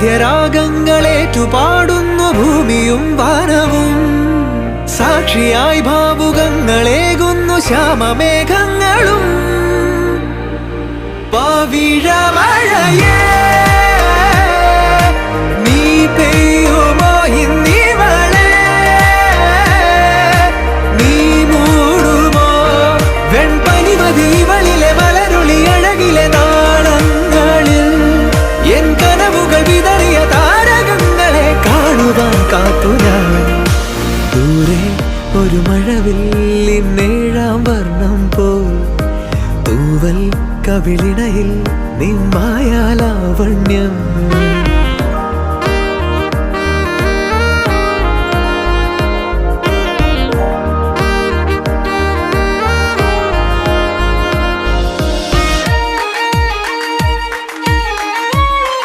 വാദ്യരാഗങ്ങളേറ്റുപാടുന്നു ഭൂമിയും വാനവും. സാക്ഷിയായി ഭാവുകങ്ങളേകുന്നു ശ്യാമമേഘങ്ങളും. പവിഴമഴയേ നീ പെയ്യുമോ ഇന്നിവളെ, നീ മൂടുമോ വെൺപനിമതിവളിലെ മലരുളി അഴകിലെ നാളങ്ങളിൽ. എൻ കനവുകൾ വിതറിയ താരകങ്ങളെ കാണുവാൻ കാത്തു ഞാൻ. ദൂരെ ഒരു മഴവില്ലിന്നേഴാം വർണ്ണം പോൽ തൂവൽ കവിളിണയിൽ നിമ്മായാലാവണ്യം.